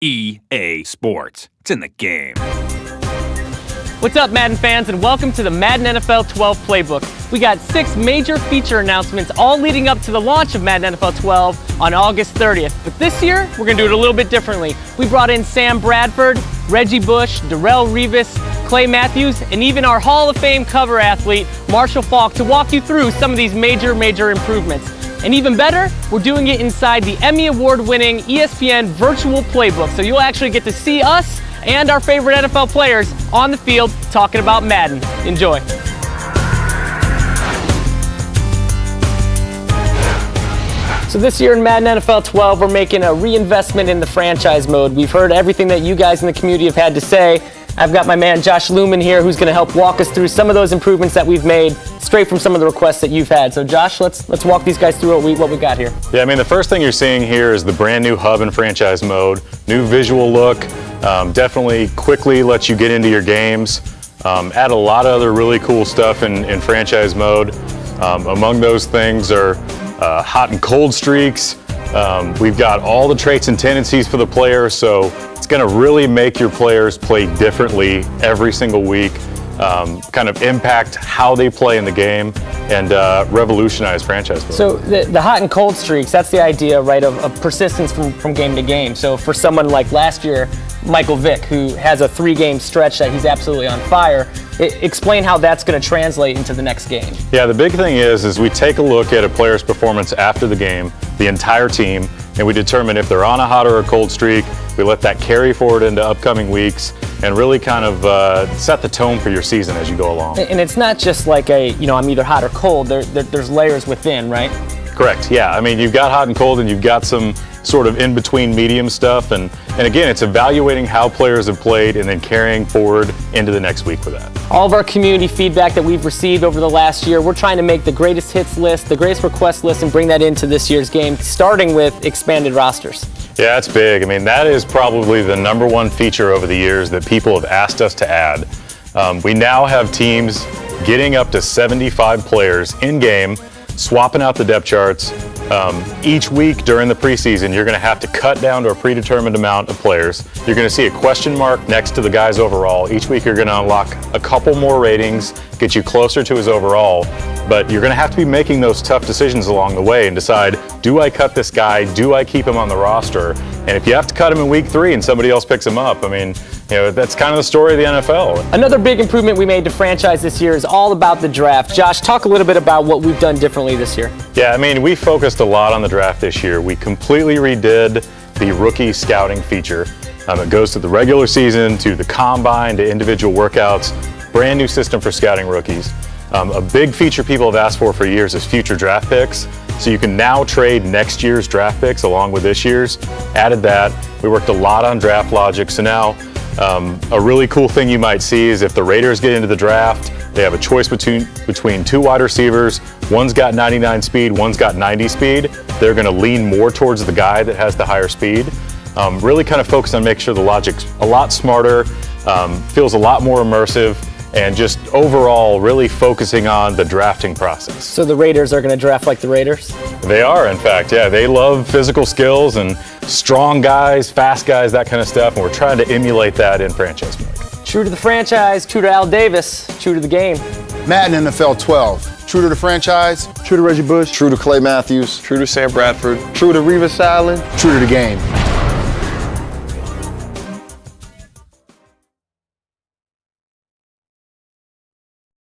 EA Sports. It's in the game. What's up, Madden fans, and welcome to the Madden NFL 12 Playbook. We got 6 major feature announcements all leading up to the launch of Madden NFL 12 on August 30th. But this year, we're going to do it a little bit differently. We brought in Sam Bradford, Reggie Bush, Darrell Revis, Clay Matthews, and even our Hall of Fame cover athlete, Marshall Faulk, to walk you through some of these major improvements. And even better, we're doing it inside the Emmy Award-winning ESPN Virtual Playbook, so you'll actually get to see us and our favorite NFL players on the field talking about Madden. Enjoy. So this year in Madden NFL 12, we're making a reinvestment in the franchise mode. We've heard everything that you guys in the community have had to say. I've got my man Josh Lumen here who's going to help walk us through some of those improvements that we've made straight from some of the requests that you've had. So Josh, let's walk these guys through what we got here. Yeah, I mean, the first thing you're seeing here is the brand new hub and franchise mode, new visual look, definitely quickly lets you get into your games, add a lot of other really cool stuff in franchise mode. Among those things are hot and cold streaks. We've got all the traits and tendencies for the player, so it's going to really make your players play differently every single week, kind of impact how they play in the game, and revolutionize franchise mode. So the hot and cold streaks, that's the idea, right, of persistence from game to game. So for someone like last year, Michael Vick, who has a 3-game stretch that he's absolutely on fire, explain how that's going to translate into the next game. Yeah, the big thing is we take a look at a player's performance after the game, the entire team, and we determine if they're on a hot or a cold streak. We let that carry forward into upcoming weeks and really kind of set the tone for your season as you go along. And it's not just like I'm either hot or cold. There's layers within, right? Correct, yeah. I mean, you've got hot and cold, and you've got some sort of in-between medium stuff, and again, it's evaluating how players have played and then carrying forward into the next week with that. All of our community feedback that we've received over the last year, we're trying to make the greatest hits list, the greatest request list, and bring that into this year's game, starting with expanded rosters. Yeah, it's big. I mean, that is probably the #1 feature over the years that people have asked us to add. We now have teams getting up to 75 players in-game, swapping out the depth charts. Each week during the preseason, you're going to have to cut down to a predetermined amount of players. You're going to see a question mark next to the guy's overall. Each week you're going to unlock a couple more ratings, get you closer to his overall, but you're going to have to be making those tough decisions along the way and decide, do I cut this guy? Do I keep him on the roster? And if you have to cut him in week 3 and somebody else picks him up, I mean, that's kind of the story of the NFL. Another big improvement we made to franchise this year is all about the draft. Josh, talk a little bit about what we've done differently this year. Yeah, I mean, we focused a lot on the draft this year. We completely redid the rookie scouting feature. It goes to the regular season, to the combine, to individual workouts. Brand new system for scouting rookies. A big feature people have asked for years is future draft picks. So you can now trade next year's draft picks along with this year's. Added that. We worked a lot on draft logic. So now a really cool thing you might see is if the Raiders get into the draft, they have a choice between 2 wide receivers. One's got 99 speed, one's got 90 speed. They're going to lean more towards the guy that has the higher speed. Really kind of focus on making sure the logic's a lot smarter, feels a lot more immersive, and just overall really focusing on the drafting process. So the Raiders are going to draft like the Raiders? They are, in fact, yeah. They love physical skills and strong guys, fast guys, that kind of stuff, and we're trying to emulate that in franchise mode. True to the franchise, true to Al Davis, true to the game. Madden NFL 12, true to the franchise, true to Reggie Bush, true to Clay Matthews, true to Sam Bradford, true to Revis Island, true to the game.